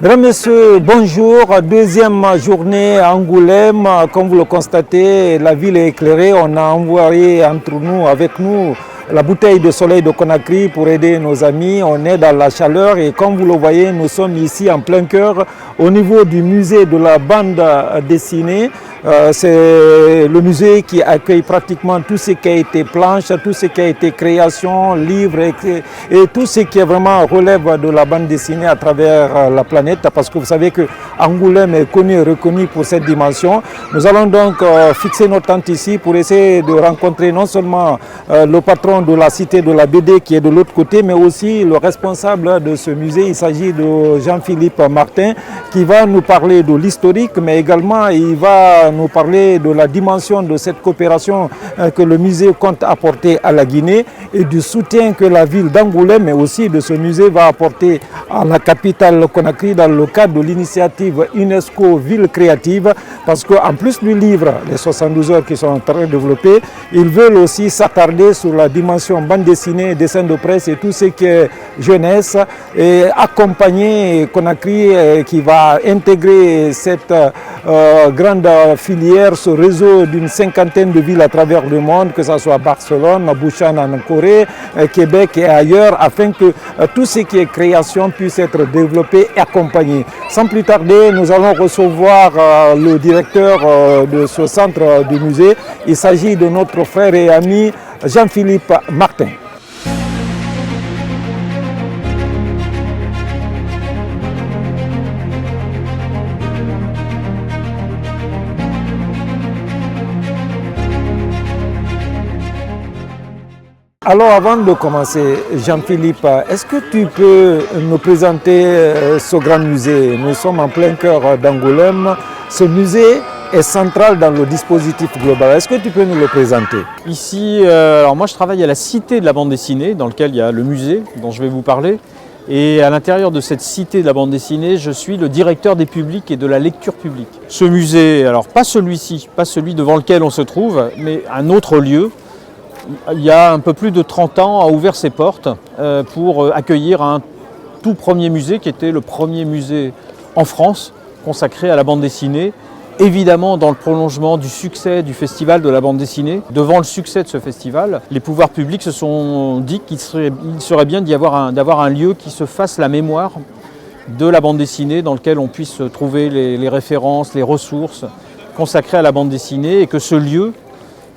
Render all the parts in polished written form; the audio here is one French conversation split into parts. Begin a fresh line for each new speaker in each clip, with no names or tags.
Mesdames, Messieurs, bonjour. Deuxième journée à Angoulême. Comme vous le constatez, la ville est éclairée. On a envoyé avec nous, la bouteille de soleil de Conakry pour aider nos amis. On est dans la chaleur et comme vous le voyez, nous sommes ici en plein cœur au niveau du musée de la bande dessinée. C'est le musée qui accueille pratiquement tout ce qui a été planche, tout ce qui a été création, livres et tout ce qui est vraiment relève de la bande dessinée à travers la planète, parce que vous savez que Angoulême est connu et reconnu pour cette dimension. Nous allons donc fixer nos tentes ici pour essayer de rencontrer non seulement le patron de la cité de la BD qui est de l'autre côté, mais aussi le responsable de ce musée. Il s'agit de Jean-Philippe Martin qui va nous parler de l'historique, mais également il va nous parler de la dimension de cette coopération que le musée compte apporter à la Guinée et du soutien que la ville d'Angoulême, mais aussi de ce musée, va apporter à la capitale Conakry dans le cadre de l'initiative UNESCO Ville Créative, parce qu'en plus du livre, les 72 heures qui sont en train de développer, ils veulent aussi s'attarder sur la dimension bande dessinée, dessin de presse et tout ce qui est jeunesse, et accompagner Conakry qui va intégrer cette grande filière, ce réseau d'une cinquantaine de villes à travers le monde, que ce soit Barcelone, Busan en Corée, Québec et ailleurs, afin que tout ce qui est création puisse être développé et accompagné. Sans plus tarder, nous allons recevoir le directeur de ce centre du musée. Il s'agit de notre frère et ami Jean-Philippe Martin. Alors avant de commencer, Jean-Philippe, est-ce que tu peux nous présenter ce grand musée? Nous sommes en plein cœur d'Angoulême. Ce musée est central dans le dispositif global. Est-ce que tu peux nous le présenter?
Ici, alors moi je travaille à la cité de la bande dessinée, dans lequel il y a le musée dont je vais vous parler. Et à l'intérieur de cette cité de la bande dessinée, je suis le directeur des publics et de la lecture publique. Ce musée, alors pas celui-ci, pas celui devant lequel on se trouve, mais un autre lieu, il y a un peu plus de 30 ans, a ouvert ses portes pour accueillir un tout premier musée qui était le premier musée en France consacré à la bande dessinée. Évidemment, dans le prolongement du succès du festival de la bande dessinée, devant le succès de ce festival, les pouvoirs publics se sont dit qu'il serait bien d'avoir un lieu qui se fasse la mémoire de la bande dessinée, dans lequel on puisse trouver les références, les ressources consacrées à la bande dessinée, et que ce lieu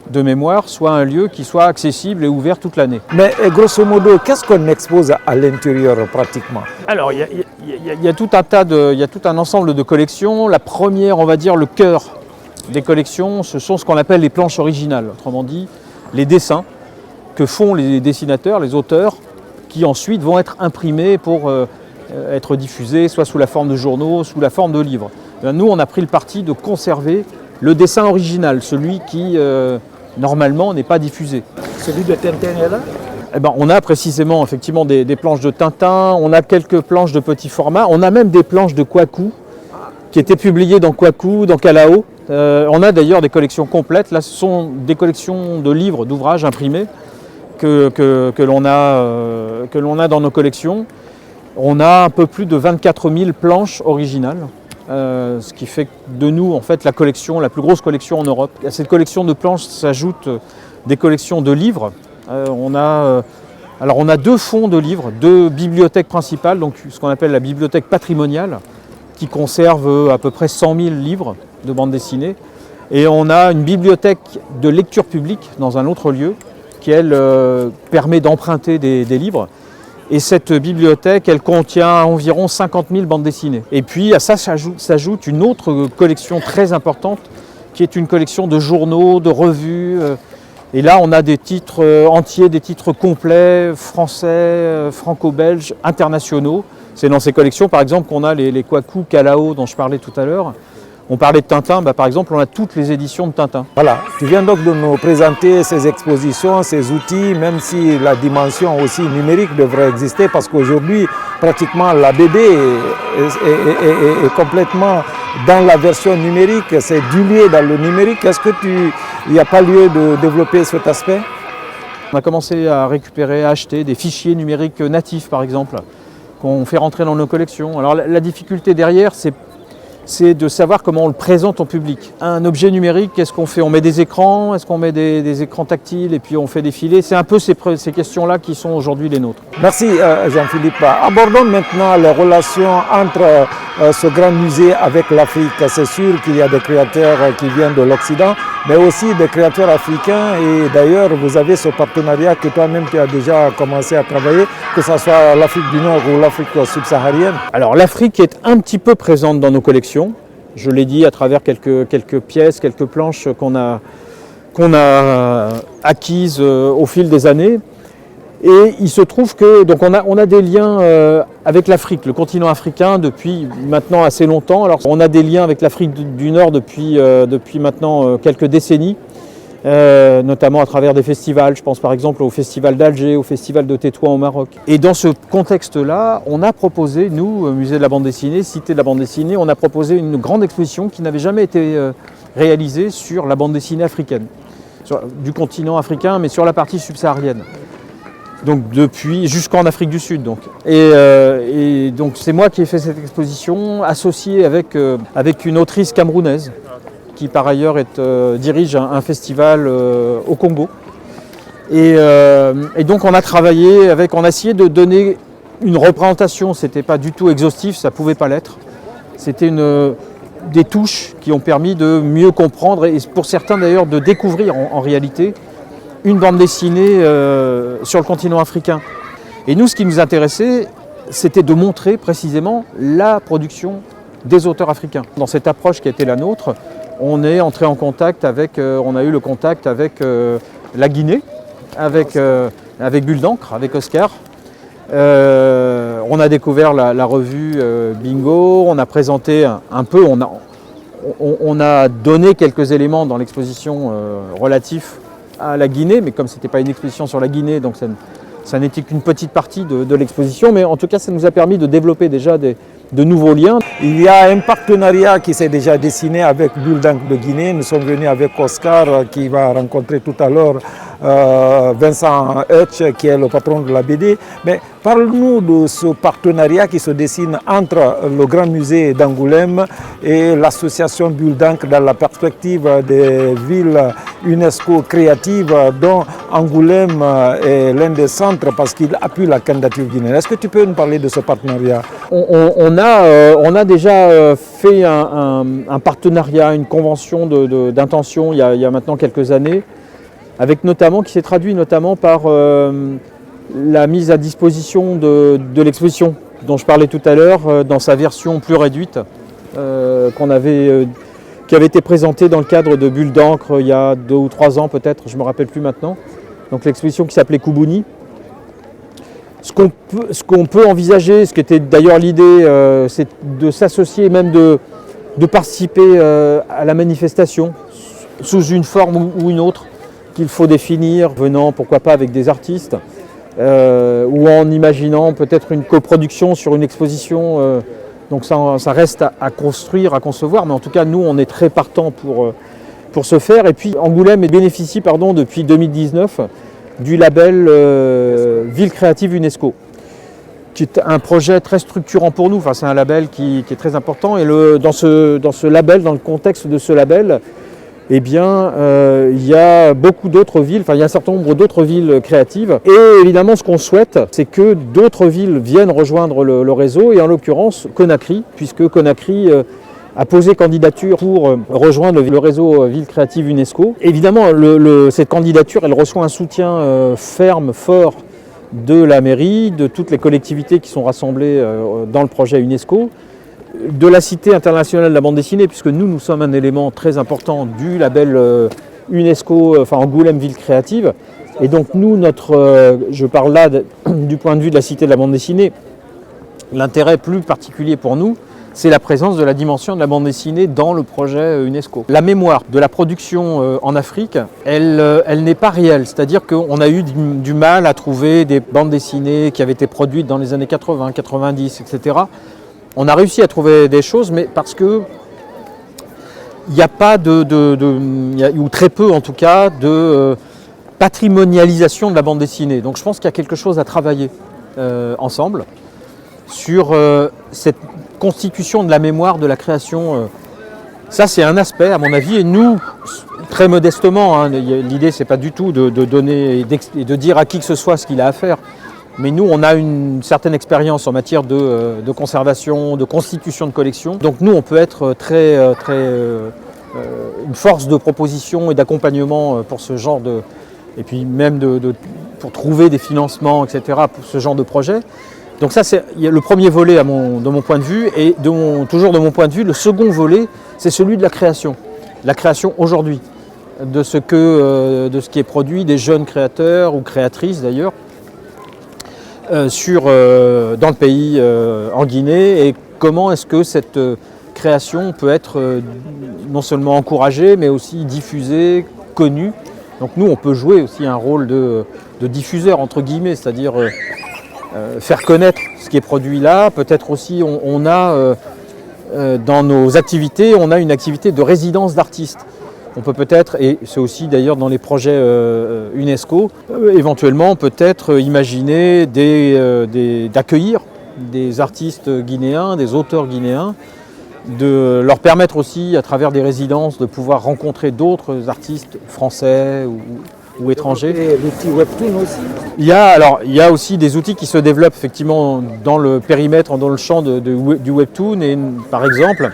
de mémoire soit un lieu qui soit accessible et ouvert toute l'année.
Mais grosso modo, qu'est-ce qu'on expose à l'intérieur pratiquement?
Alors, il y a tout un ensemble de collections. La première, on va dire, le cœur des collections, ce sont ce qu'on appelle les planches originales. Autrement dit, les dessins que font les dessinateurs, les auteurs, qui ensuite vont être imprimés pour être diffusés, soit sous la forme de journaux, sous la forme de livres. Nous, on a pris le parti de conserver le dessin original, celui qui normalement n'est pas diffusé.
Celui de Tintin est là?
Eh ben, on a précisément effectivement des planches de Tintin, on a quelques planches de petit format, on a même des planches de Kwaku qui étaient publiées dans Kwaku, dans Kalao. On a d'ailleurs des collections complètes. Là, ce sont des collections de livres, d'ouvrages imprimés que l'on a dans nos collections. On a un peu plus de 24 000 planches originales. Ce qui fait de nous en fait la plus grosse collection en Europe. À cette collection de planches s'ajoutent des collections de livres. On a deux fonds de livres, deux bibliothèques principales, donc ce qu'on appelle la bibliothèque patrimoniale, qui conserve à peu près 100 000 livres de bande dessinée. Et on a une bibliothèque de lecture publique dans un autre lieu, qui elle permet d'emprunter des livres. Et cette bibliothèque, elle contient environ 50 000 bandes dessinées. Et puis à ça s'ajoute une autre collection très importante, qui est une collection de journaux, de revues. Et là, on a des titres entiers, des titres complets, français, franco-belges, internationaux. C'est dans ces collections, par exemple, qu'on a les Kwaku, Kalao, dont je parlais tout à l'heure. On parlait de Tintin, par exemple, on a toutes les éditions de Tintin.
Voilà, tu viens donc de nous présenter ces expositions, ces outils, même si la dimension aussi numérique devrait exister, parce qu'aujourd'hui, pratiquement la BD est complètement dans la version numérique, c'est dilué dans le numérique. Est-ce qu'il n'y a pas lieu de développer cet aspect?
On a commencé à récupérer, à acheter des fichiers numériques natifs, par exemple, qu'on fait rentrer dans nos collections. Alors la difficulté derrière, c'est de savoir comment on le présente au public. Un objet numérique, qu'est-ce qu'on fait? On met des écrans, est-ce qu'on met des écrans tactiles et puis on fait défiler? C'est un peu ces questions-là qui sont aujourd'hui les nôtres.
Merci Jean-Philippe. Abordons maintenant les relations entre ce grand musée avec l'Afrique. C'est sûr qu'il y a des créateurs qui viennent de l'Occident, mais aussi des créateurs africains. Et d'ailleurs, vous avez ce partenariat que toi-même tu as déjà commencé à travailler, que ce soit l'Afrique du Nord ou l'Afrique subsaharienne.
Alors l'Afrique est un petit peu présente dans nos collections. Je l'ai dit à travers quelques pièces, quelques planches qu'on a acquises au fil des années. Et il se trouve que donc on a des liens avec l'Afrique, le continent africain depuis maintenant assez longtemps. Alors on a des liens avec l'Afrique du Nord depuis maintenant quelques décennies, notamment à travers des festivals. Je pense par exemple au festival d'Alger, au festival de Tétouan au Maroc. Et dans ce contexte-là, on a proposé, nous, Musée de la bande dessinée, Cité de la bande dessinée, on a proposé une grande exposition qui n'avait jamais été réalisée sur la bande dessinée africaine, du continent africain, mais sur la partie subsaharienne. Donc depuis jusqu'en Afrique du Sud. Et donc c'est moi qui ai fait cette exposition associée avec une autrice camerounaise qui par ailleurs dirige un festival au Congo. Et donc on a travaillé on a essayé de donner une représentation, c'était pas du tout exhaustif, ça pouvait pas l'être. C'était des touches qui ont permis de mieux comprendre et pour certains d'ailleurs de découvrir en réalité une bande dessinée sur le continent africain. Et nous, ce qui nous intéressait, c'était de montrer précisément la production des auteurs africains. Dans cette approche qui a été la nôtre, on est entré en contact on a eu le contact avec la Guinée, avec Bulle d'encre, avec Oscar. On a découvert la revue Bingo, on a présenté un peu, on a donné quelques éléments dans l'exposition relatifs à la Guinée, mais comme ce n'était pas une exposition sur la Guinée, donc ça n'était qu'une petite partie de l'exposition, mais en tout cas ça nous a permis de développer déjà de nouveaux liens.
Il y a un partenariat qui s'est déjà dessiné avec Bulle d'encre de Guinée. Nous sommes venus avec Oscar qui va rencontrer tout à l'heure Vincent Hutch qui est le patron de la BD. Mais parle-nous de ce partenariat qui se dessine entre le Grand Musée d'Angoulême et l'association Bulle d'encre dans la perspective des villes UNESCO créatives dont Angoulême est l'un des centres parce qu'il appuie la candidature guinéenne. Est-ce que tu peux nous parler de ce partenariat?
On a déjà fait un partenariat, une convention d'intention il y a maintenant quelques années, qui s'est traduit notamment par la mise à disposition de l'exposition dont je parlais tout à l'heure, dans sa version plus réduite, qui avait été présentée dans le cadre de Bulle d'encre il y a 2 ou 3 ans peut-être, je ne me rappelle plus maintenant. Donc l'exposition qui s'appelait Koubouni. Ce qu'on peut envisager, ce qui était d'ailleurs l'idée, c'est de s'associer, même de participer à la manifestation sous une forme ou une autre qu'il faut définir, venant pourquoi pas avec des artistes, ou en imaginant peut-être une coproduction sur une exposition. Donc ça reste à construire, à concevoir, mais en tout cas nous on est très partants pour ce faire. Et puis Angoulême bénéficie depuis 2019 du label Ville créative UNESCO, qui est un projet très structurant pour nous. Enfin, c'est un label qui est très important. Et dans ce label, dans le contexte de ce label, eh bien, il y a beaucoup d'autres villes, il y a un certain nombre d'autres villes créatives. Et évidemment, ce qu'on souhaite, c'est que d'autres villes viennent rejoindre le réseau, et en l'occurrence Conakry, puisque Conakry a posé candidature pour rejoindre le réseau Ville créative UNESCO. Évidemment, cette candidature, elle reçoit un soutien ferme, fort de la mairie, de toutes les collectivités qui sont rassemblées dans le projet UNESCO, de la Cité internationale de la bande dessinée, puisque nous sommes un élément très important du label UNESCO, Angoulême Ville créative. Et donc nous, je parle là du point de vue de la Cité de la bande dessinée, l'intérêt plus particulier pour nous, c'est la présence de la dimension de la bande dessinée dans le projet UNESCO. La mémoire de la production en Afrique, elle n'est pas réelle. C'est-à-dire qu'on a eu du mal à trouver des bandes dessinées qui avaient été produites dans les années 80, 90, etc. On a réussi à trouver des choses, mais parce que il n'y a pas ou très peu en tout cas, de patrimonialisation de la bande dessinée. Donc je pense qu'il y a quelque chose à travailler ensemble. sur cette constitution de la mémoire de la création. Ça, c'est un aspect, à mon avis, et nous, très modestement, hein, l'idée, c'est pas du tout de donner et de dire à qui que ce soit ce qu'il a à faire. Mais nous, on a une certaine expérience en matière de conservation, de constitution de collection. Donc nous, on peut être une force de proposition et d'accompagnement pour ce genre de... Et puis même pour trouver des financements, etc., pour ce genre de projet. Donc ça, c'est le premier volet de mon point de vue. Et toujours de mon point de vue, le second volet, c'est celui de la création. La création aujourd'hui, de ce qui est produit, des jeunes créateurs ou créatrices d'ailleurs, dans le pays, en Guinée, et comment est-ce que cette création peut être non seulement encouragée, mais aussi diffusée, connue. Donc nous, on peut jouer aussi un rôle de diffuseur, entre guillemets, c'est-à-dire faire connaître ce qui est produit là. Peut-être aussi, on a dans nos activités, on a une activité de résidence d'artistes. On peut peut-être, et c'est aussi d'ailleurs dans les projets UNESCO, éventuellement peut-être imaginer d'accueillir des artistes guinéens, des auteurs guinéens, de leur permettre aussi, à travers des résidences, de pouvoir rencontrer d'autres artistes français ou étrangers.
Et l'outil Webtoon aussi.
Il y a aussi des outils qui se développent effectivement dans le périmètre, dans le champ du Webtoon, et par exemple,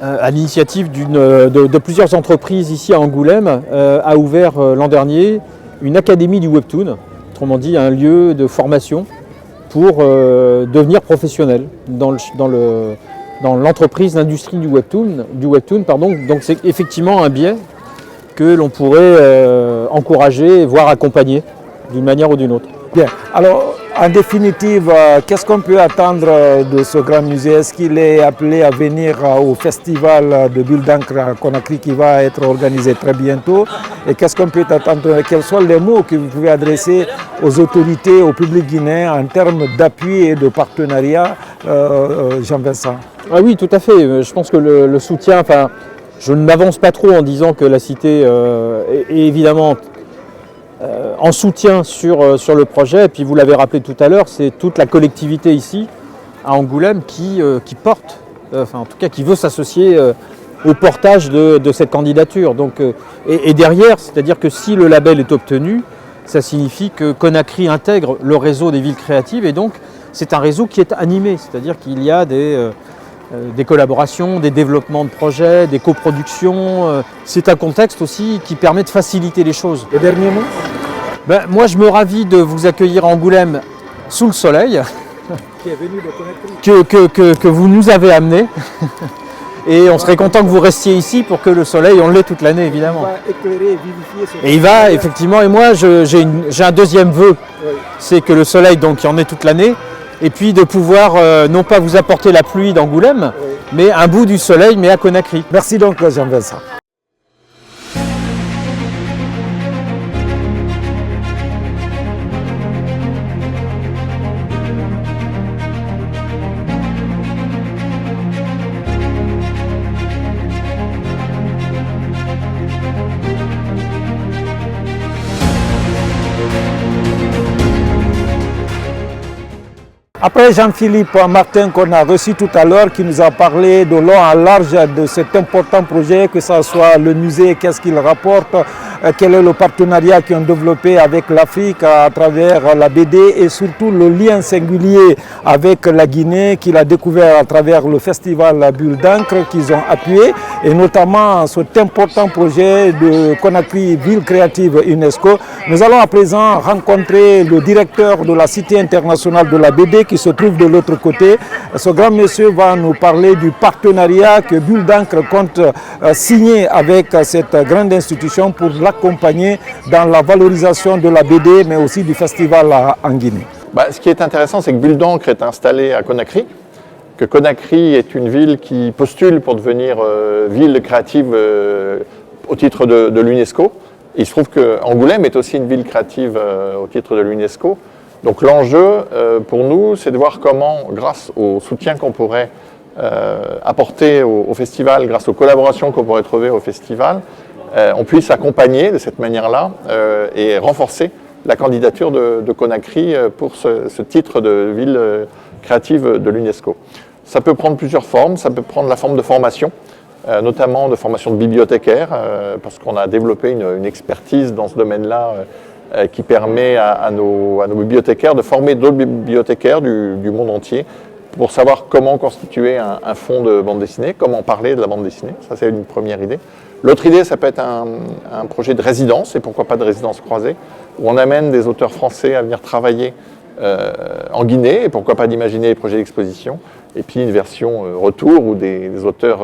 à l'initiative de plusieurs entreprises ici à Angoulême, a ouvert l'an dernier une académie du Webtoon, autrement dit un lieu de formation pour devenir professionnel dans l'entreprise, l'industrie du Webtoon. Donc c'est effectivement un biais que l'on pourrait encourager, voire accompagner d'une manière ou d'une autre.
Bien. Alors, en définitive, qu'est-ce qu'on peut attendre de ce grand musée? Est-ce qu'il est appelé à venir au festival de Bulle d'encre à Conakry qui va être organisé très bientôt? Et qu'est-ce qu'on peut attendre? Quels sont les mots que vous pouvez adresser aux autorités, au public guinéen en termes d'appui et de partenariat, Jean-Vincent?
Ah oui, tout à fait. Je pense que le soutien, je ne m'avance pas trop en disant que la Cité est évidemment en soutien sur le projet. Et puis vous l'avez rappelé tout à l'heure, c'est toute la collectivité ici, à Angoulême, qui porte, en tout cas qui veut s'associer au portage de cette candidature. Donc, et derrière, c'est-à-dire que si le label est obtenu, ça signifie que Conakry intègre le réseau des villes créatives, et donc c'est un réseau qui est animé, c'est-à-dire qu'il y a des collaborations, des développements de projets, des coproductions. C'est un contexte aussi qui permet de faciliter les choses.
Et dernier mot?
Moi, je me ravis de vous accueillir à Angoulême sous le soleil,
Qui est venu de Conakry.
que vous nous avez amené. Et on serait content que vous restiez ici pour que le soleil, on l'ait toute l'année, évidemment.
Il va éclairer et vivifier ce
Et il va, effectivement, et moi, j'ai un deuxième vœu, c'est que le soleil, donc, il y en ait toute l'année. Et puis de pouvoir non pas vous apporter la pluie d'Angoulême, mais un bout du soleil, mais à Conakry.
Merci donc Jean-Vincent. Après Jean-Philippe Martin qu'on a reçu tout à l'heure, qui nous a parlé de long en large de cet important projet, que ce soit le musée, qu'est-ce qu'il rapporte, quel est le partenariat qu'ils ont développé avec l'Afrique à travers la BD et surtout le lien singulier avec la Guinée qu'il a découvert à travers le festival Bulle d'encre qu'ils ont appuyé, et notamment cet important projet de Conakry Ville Créative UNESCO. Nous allons à présent rencontrer le directeur de la Cité internationale de la BD qui se trouve de l'autre côté. Ce grand monsieur va nous parler du partenariat que Bulle d'encre compte signer avec cette grande institution pour l'accompagner dans la valorisation de la BD, mais aussi du festival en Guinée.
Ce qui est intéressant, c'est que Bulle d'encre est installée à Conakry, que Conakry est une ville qui postule pour devenir ville créative au titre de l'UNESCO. Il se trouve qu'Angoulême est aussi une ville créative au titre de l'UNESCO. Donc l'enjeu pour nous, c'est de voir comment, grâce au soutien qu'on pourrait apporter au festival, grâce aux collaborations qu'on pourrait trouver au festival, on puisse accompagner de cette manière-là et renforcer la candidature de Conakry pour ce titre de ville créative de l'UNESCO. Ça peut prendre plusieurs formes, ça peut prendre la forme de formation, notamment de formation de bibliothécaires, parce qu'on a développé une expertise dans ce domaine-là qui permet à nos bibliothécaires de former d'autres bibliothécaires du monde entier pour savoir comment constituer un fonds de bande dessinée, comment parler de la bande dessinée. Ça, c'est une première idée. L'autre idée, ça peut être un projet de résidence, et pourquoi pas de résidence croisée, où on amène des auteurs français à venir travailler en Guinée, et pourquoi pas d'imaginer des projets d'exposition, et puis une version retour où des auteurs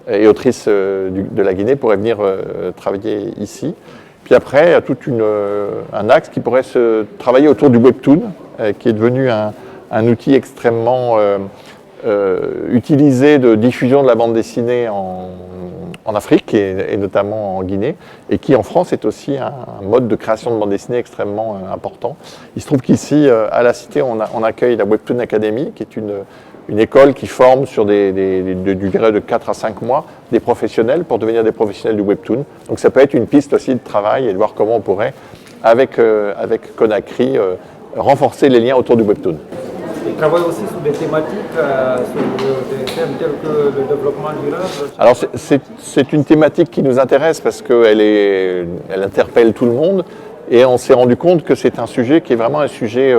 et autrices de la Guinée pourraient venir travailler ici. Puis après, il y a tout un axe qui pourrait se travailler autour du webtoon, qui est devenu un outil extrêmement utilisé de diffusion de la bande dessinée en Afrique et notamment en Guinée, et qui en France est aussi un mode de création de bande dessinée extrêmement important. Il se trouve qu'ici, à la Cité, on accueille la Webtoon Academy, qui est une école qui forme sur du durée de 4 à 5 mois des professionnels pour devenir des professionnels du webtoon. Donc ça peut être une piste aussi de travail et de voir comment on pourrait, avec Conakry, renforcer les liens autour du webtoon.
Ils travaillent aussi sur des thématiques, sur des thèmes tels que le développement durable.
Alors c'est une thématique qui nous intéresse parce qu'elle interpelle tout le monde, et on s'est rendu compte que c'est un sujet qui est vraiment un sujet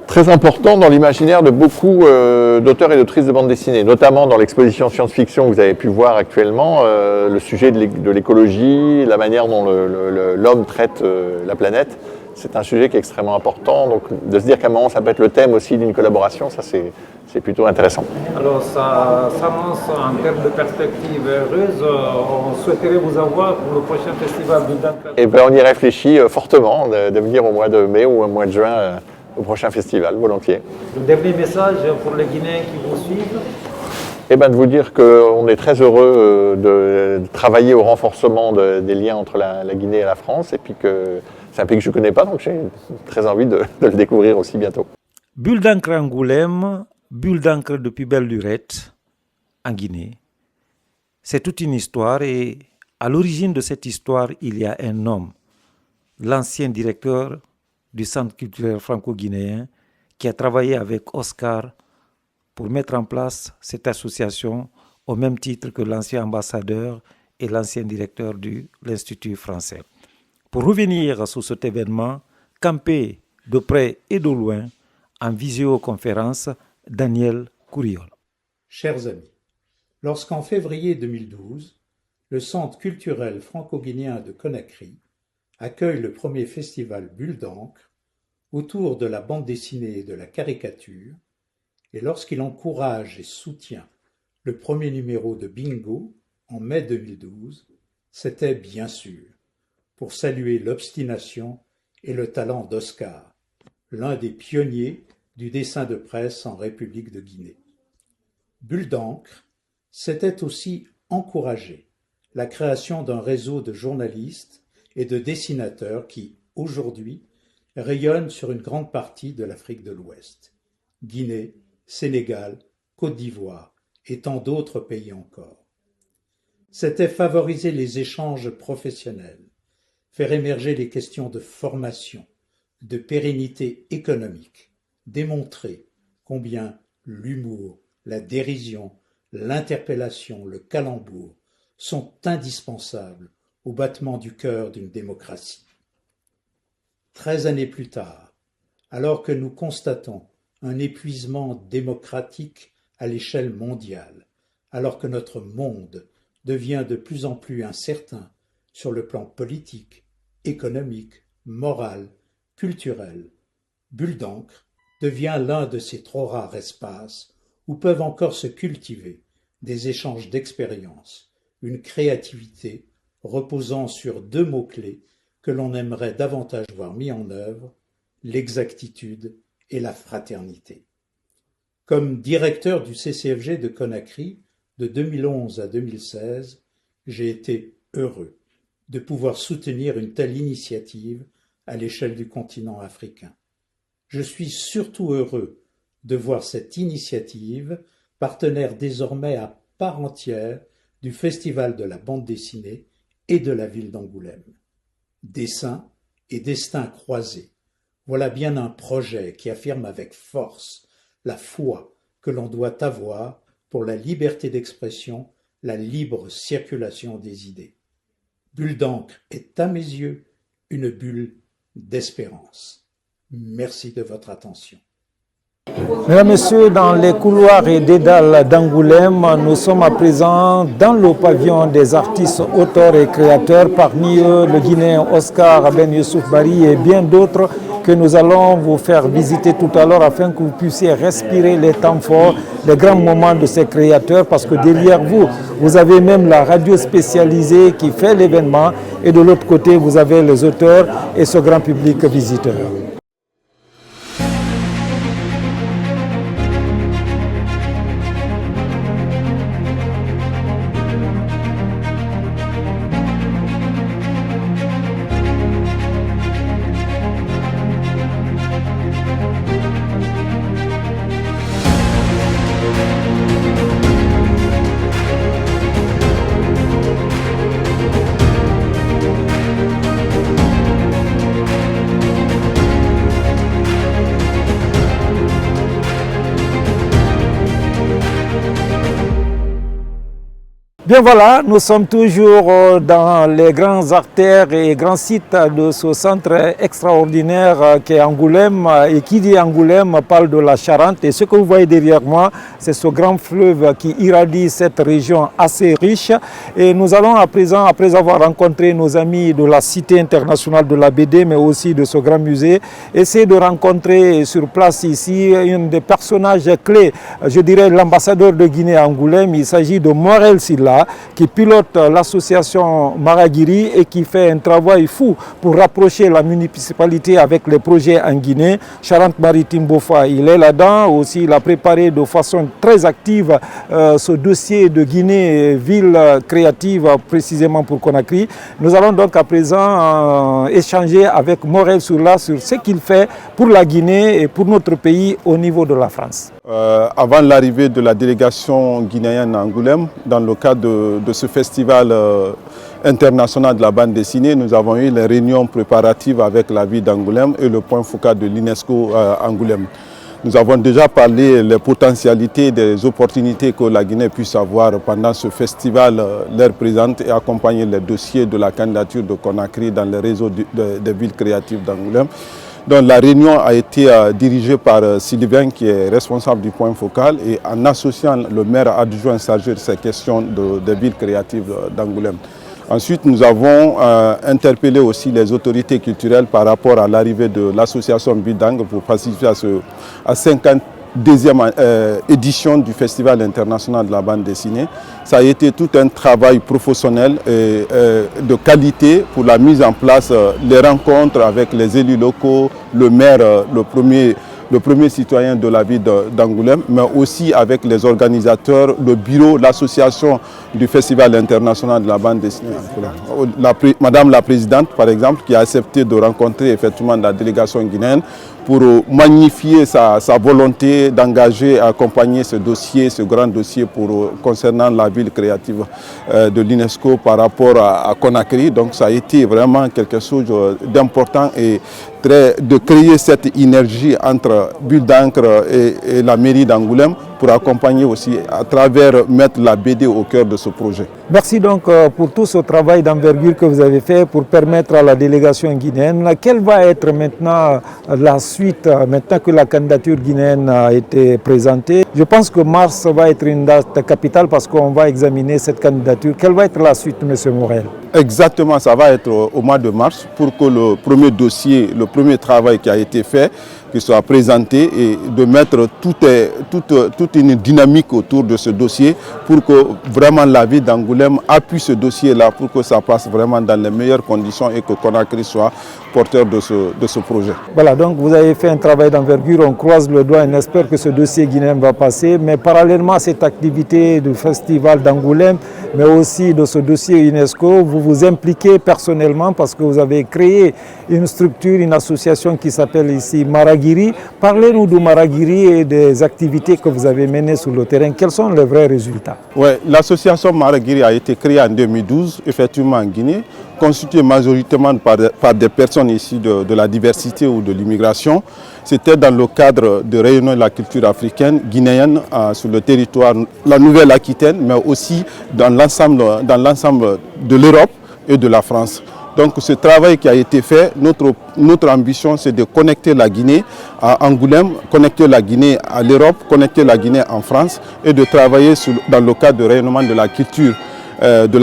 très important dans l'imaginaire de beaucoup d'auteurs et d'autrices de bande dessinée, notamment dans l'exposition science-fiction que vous avez pu voir actuellement, le sujet de l'écologie, la manière dont l'homme traite la planète. C'est un sujet qui est extrêmement important, donc de se dire qu'à un moment ça peut être le thème aussi d'une collaboration, ça c'est plutôt intéressant.
Alors ça s'annonce en termes de perspectives heureuses. On souhaiterait vous avoir pour le prochain festival Buldankra.
Et bien on y réfléchit fortement de venir au mois de mai ou au mois de juin au prochain festival, volontiers.
Le dernier message pour les Guinéens qui vous suivent?
Eh bien de vous dire qu'on est très heureux de travailler au renforcement des liens entre la Guinée et la France, et puis que c'est un pays que je ne connais pas, donc j'ai très envie de le découvrir aussi bientôt.
Bulle d'encre Angoulême, bulle d'encre depuis belle lurette en Guinée. C'est toute une histoire, et à l'origine de cette histoire, il y a un homme, l'ancien directeur du Centre culturel franco-guinéen, qui a travaillé avec Oscar pour mettre en place cette association au même titre que l'ancien ambassadeur et l'ancien directeur de l'Institut français. Pour revenir sur cet événement, campé de près et de loin, en visioconférence, Daniel Couriol.
Chers amis, lorsqu'en février 2012, le Centre culturel franco-guinéen de Conakry accueille le premier festival Bulle d'encre autour de la bande dessinée et de la caricature, et lorsqu'il encourage et soutient le premier numéro de Bingo en mai 2012, c'était bien sûr pour saluer l'obstination et le talent d'Oscar, l'un des pionniers du dessin de presse en République de Guinée. Bulle d'encre, c'était aussi encourager la création d'un réseau de journalistes et de dessinateurs qui, aujourd'hui, rayonnent sur une grande partie de l'Afrique de l'Ouest, Guinée, Sénégal, Côte d'Ivoire et tant d'autres pays encore. C'était favoriser les échanges professionnels, faire émerger les questions de formation, de pérennité économique, démontrer combien l'humour, la dérision, l'interpellation, le calembour sont indispensables au battement du cœur d'une démocratie. 13 années plus tard, alors que nous constatons un épuisement démocratique à l'échelle mondiale, alors que notre monde devient de plus en plus incertain sur le plan politique, économique, moral, culturel, Bulle d'encre devient l'un de ces trop rares espaces où peuvent encore se cultiver des échanges d'expériences, une créativité reposant sur deux mots-clés que l'on aimerait davantage voir mis en œuvre, l'exactitude et la fraternité. Comme directeur du CCFG de Conakry de 2011 à 2016, j'ai été heureux de pouvoir soutenir une telle initiative à l'échelle du continent africain. Je suis surtout heureux de voir cette initiative partenaire désormais à part entière du Festival de la bande dessinée et de la ville d'Angoulême. Dessin, et destins croisés. Voilà bien un projet qui affirme avec force la foi que l'on doit avoir pour la liberté d'expression, la libre circulation des idées. Bulle d'encre est à mes yeux une bulle d'espérance. Merci de votre attention.
Mesdames, Messieurs, dans les couloirs et dédales d'Angoulême, nous sommes à présent dans le pavillon des artistes, auteurs et créateurs, parmi eux le Guinéen Oscar Ben Youssouf Bari et bien d'autres que nous allons vous faire visiter tout à l'heure afin que vous puissiez respirer les temps forts, les grands moments de ces créateurs, parce que derrière vous, vous avez même la radio spécialisée qui fait l'événement et de l'autre côté, vous avez les auteurs et ce grand public visiteur. Bien voilà, nous sommes toujours dans les grands artères et grands sites de ce centre extraordinaire qui est Angoulême. Et qui dit Angoulême parle de la Charente. Et ce que vous voyez derrière moi, c'est ce grand fleuve qui irradie cette région assez riche. Et nous allons à présent, après avoir rencontré nos amis de la Cité internationale de la BD, mais aussi de ce grand musée, essayer de rencontrer sur place ici un des personnages clés, je dirais l'ambassadeur de Guinée à Angoulême. Il s'agit de Morel Silla, qui pilote l'association Maragiri et qui fait un travail fou pour rapprocher la municipalité avec les projets en Guinée. Charente-Maritime Bofa, il est là-dedans. Aussi, il a préparé de façon très active ce dossier de Guinée, ville créative précisément pour Conakry. Nous allons donc à présent échanger avec Morel Silla sur ce qu'il fait pour la Guinée et pour notre pays au niveau de la France.
Avant l'arrivée de la délégation guinéenne à Angoulême, dans le cadre de ce festival international de la bande dessinée, nous avons eu les réunions préparatives avec la ville d'Angoulême et le point focal de l'UNESCO à Angoulême. Nous avons déjà parlé des potentialités, des opportunités que la Guinée puisse avoir pendant ce festival leur présente et accompagner les dossiers de la candidature de Conakry dans le réseau des villes créatives d'Angoulême. Donc, la réunion a été dirigée par Sylvain, qui est responsable du point focal, et en associant le maire adjoint chargé de ces questions des villes créatives d'Angoulême. Ensuite, nous avons interpellé aussi les autorités culturelles par rapport à l'arrivée de l'association Bidang pour participer à 52e édition du Festival international de la bande dessinée. Ça a été tout un travail professionnel et de qualité pour la mise en place des rencontres avec les élus locaux, le maire, le premier citoyen de la ville d'Angoulême, mais aussi avec les organisateurs, le bureau, l'association du Festival international de la bande dessinée. Madame la Présidente, par exemple, qui a accepté de rencontrer effectivement la délégation guinéenne pour magnifier sa volonté d'engager, accompagner ce dossier, ce grand dossier concernant la ville créative de l'UNESCO par rapport à Conakry. Donc ça a été vraiment quelque chose d'important et de créer cette énergie entre Bulle d'encre et la mairie d'Angoulême pour accompagner aussi à travers mettre la BD au cœur de ce projet.
Merci donc pour tout ce travail d'envergure que vous avez fait pour permettre à la délégation guinéenne. Quelle va être maintenant la suite, maintenant que la candidature guinéenne a été présentée? Je pense que mars va être une date capitale parce qu'on va examiner cette candidature. Quelle va être la suite, M. Morel?
Exactement, ça va être au mois de mars pour que le premier dossier, le premier travail qui a été fait, qui soit présenté et de mettre toute une dynamique autour de ce dossier pour que vraiment la ville d'Angoulême appuie ce dossier-là pour que ça passe vraiment dans les meilleures conditions et que Conakry soit porteur de ce projet.
Voilà, donc vous avez fait un travail d'envergure, on croise le doigt et on espère que ce dossier guinéen va passer. Mais parallèlement à cette activité du festival d'Angoulême, mais aussi de ce dossier UNESCO, vous vous impliquez personnellement parce que vous avez créé une structure, une association qui s'appelle ici Maragiri. Parlez-nous de Maragiri et des activités que vous avez menées sur le terrain. Quels sont les vrais résultats?
Oui, l'association Maragiri a été créée en 2012, effectivement en Guinée, constitué majoritairement par des personnes issues de la diversité ou de l'immigration. C'était dans le cadre de rayonnement de la culture africaine, guinéenne, sur le territoire, la Nouvelle-Aquitaine, mais aussi dans l'ensemble de l'Europe et de la France. Donc ce travail qui a été fait, notre ambition c'est de connecter la Guinée à Angoulême, connecter la Guinée à l'Europe, connecter la Guinée en France et de travailler dans le cadre de rayonnement de la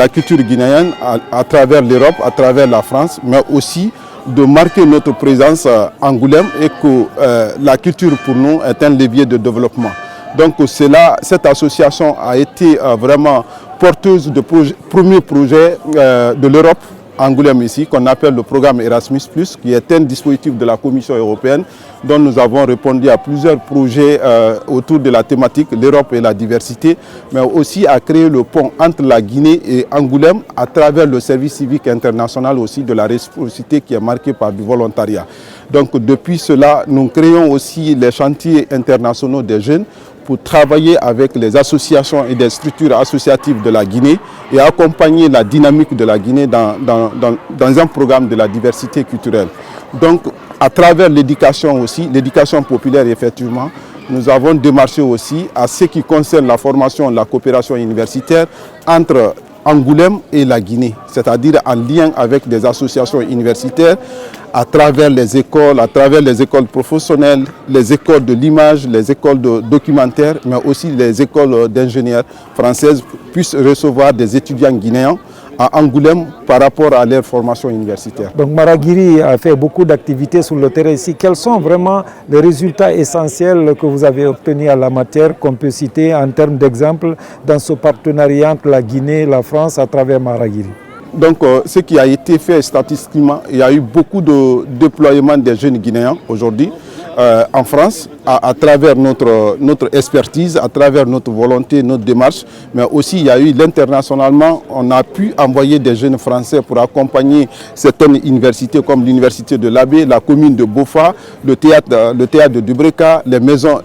culture guinéenne à travers l'Europe, à travers la France, mais aussi de marquer notre présence à Angoulême et que la culture pour nous est un levier de développement. Donc cette association a été vraiment porteuse de premier projet de l'Europe, Angoulême ici, qu'on appelle le programme Erasmus+, qui est un dispositif de la Commission européenne dont nous avons répondu à plusieurs projets autour de la thématique l'Europe et la diversité, mais aussi à créer le pont entre la Guinée et Angoulême à travers le service civique international aussi de la réciprocité qui est marqué par du volontariat. Donc depuis cela, nous créons aussi les chantiers internationaux des jeunes pour travailler avec les associations et des structures associatives de la Guinée et accompagner la dynamique de la Guinée dans un programme de la diversité culturelle. Donc, à travers l'éducation aussi, l'éducation populaire effectivement, nous avons démarché aussi à ce qui concerne la formation, la coopération universitaire entre Angoulême et la Guinée, c'est-à-dire en lien avec des associations universitaires à travers les écoles professionnelles, les écoles de l'image, les écoles de documentaire, mais aussi les écoles d'ingénieurs françaises puissent recevoir des étudiants guinéens à Angoulême par rapport à leur formation universitaire.
Donc Maragiri a fait beaucoup d'activités sur le terrain ici. Quels sont vraiment les résultats essentiels que vous avez obtenus à la matière qu'on peut citer en termes d'exemples dans ce partenariat entre la Guinée et la France à travers Maragiri?
Donc ce qui a été fait statistiquement, il y a eu beaucoup de déploiement des jeunes Guinéens aujourd'hui en France à travers notre expertise, à travers notre volonté, notre démarche, mais aussi il y a eu l'internationalement, on a pu envoyer des jeunes Français pour accompagner certaines universités comme l'université de l'Abbé, la commune de Bofa, le théâtre de Dubreka,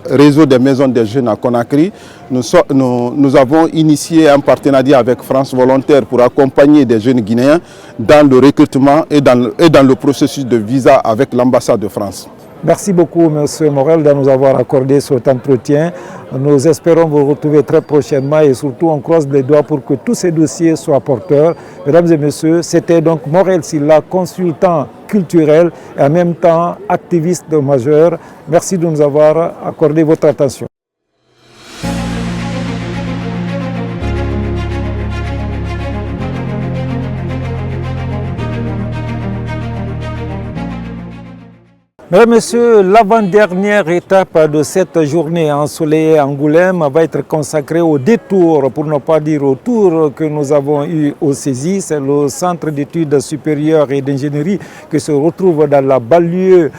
réseau des maisons des jeunes à Conakry. Nous avons initié un partenariat avec France Volontaire pour accompagner des jeunes Guinéens dans le recrutement et dans le processus de visa avec l'ambassade de France.
Merci beaucoup, M. Morel, de nous avoir accordé cet entretien. Nous espérons vous retrouver très prochainement et surtout on croise les doigts pour que tous ces dossiers soient porteurs. Mesdames et messieurs, c'était donc Morel Sylla, consultant culturel et en même temps activiste majeur. Merci de nous avoir accordé votre attention. Mesdames et messieurs, l'avant-dernière étape de cette journée ensoleillée à Angoulême va être consacrée au détour, pour ne pas dire au tour que nous avons eu au CESI. C'est le Centre d'études supérieures et d'ingénierie qui se retrouve dans la banlieue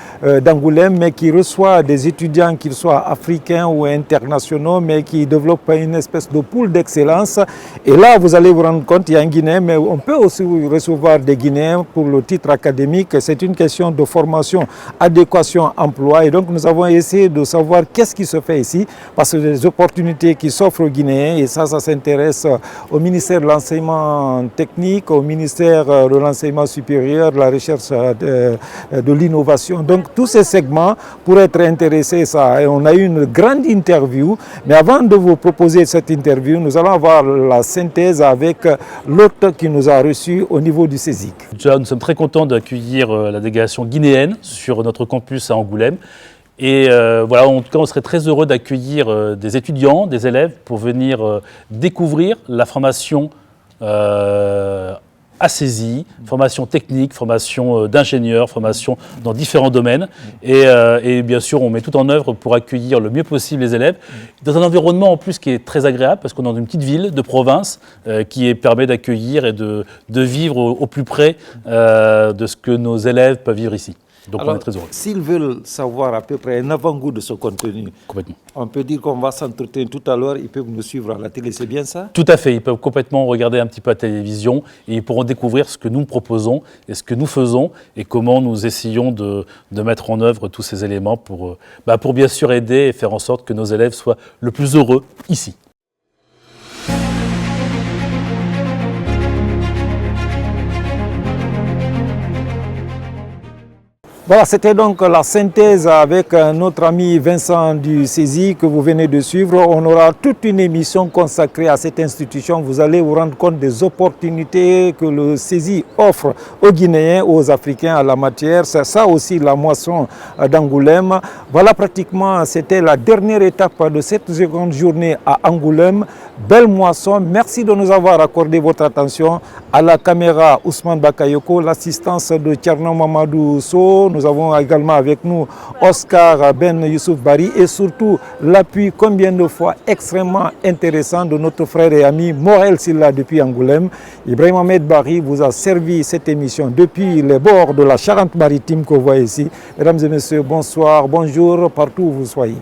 d'Angoulême, mais qui reçoit des étudiants, qu'ils soient africains ou internationaux, mais qui développent une espèce de pool d'excellence. Et là, vous allez vous rendre compte, il y a un Guinéen, mais on peut aussi recevoir des Guinéens pour le titre académique. C'est une question de formation adéquate. Emploi. Et donc nous avons essayé de savoir qu'est-ce qui se fait ici, parce que les opportunités qui s'offrent aux Guinéens, et ça s'intéresse au ministère de l'enseignement technique, au ministère de l'enseignement supérieur, de la recherche de l'innovation. Donc tous ces segments pourraient être intéressés à ça. Et on a eu une grande interview, mais avant de vous proposer cette interview, nous allons avoir la synthèse avec l'hôte qui nous a reçus au niveau du CESIC.
Déjà, nous sommes très contents d'accueillir la délégation guinéenne sur notre campus à Angoulême. Et voilà, en tout cas, on serait très heureux d'accueillir des étudiants, des élèves pour venir découvrir la formation à CESI, formation technique, formation d'ingénieur, formation dans différents domaines. Et bien sûr, on met tout en œuvre pour accueillir le mieux possible les élèves dans un environnement en plus qui est très agréable parce qu'on est dans une petite ville de province qui permet d'accueillir et de vivre au plus près de ce que nos élèves peuvent vivre ici. Donc
alors,
on est très heureux.
S'ils veulent savoir à peu près un avant-goût de ce contenu, on peut dire qu'on va s'entretenir tout à l'heure, ils peuvent nous suivre à la télé, c'est bien ça?
Tout à fait, ils peuvent complètement regarder un petit peu la télévision et ils pourront découvrir ce que nous proposons et ce que nous faisons et comment nous essayons de mettre en œuvre tous ces éléments pour bien sûr aider et faire en sorte que nos élèves soient le plus heureux ici.
Voilà, c'était donc la synthèse avec notre ami Vincent du CESI que vous venez de suivre. On aura toute une émission consacrée à cette institution. Vous allez vous rendre compte des opportunités que le CESI offre aux Guinéens, aux Africains à la matière. C'est ça aussi la moisson d'Angoulême. Voilà, pratiquement, c'était la dernière étape de cette seconde journée à Angoulême. Belle moisson. Merci de nous avoir accordé votre attention. À la caméra, Ousmane Bakayoko, l'assistance de Tcherno Mamadou So. Nous avons également avec nous Oscar Ben Youssouf Bari et surtout l'appui combien de fois extrêmement intéressant de notre frère et ami Morel Silla depuis Angoulême. Ibrahim Ahmed Bari vous a servi cette émission depuis les bords de la Charente-Maritime que vous voyez ici. Mesdames et messieurs, bonsoir, bonjour, partout où vous soyez.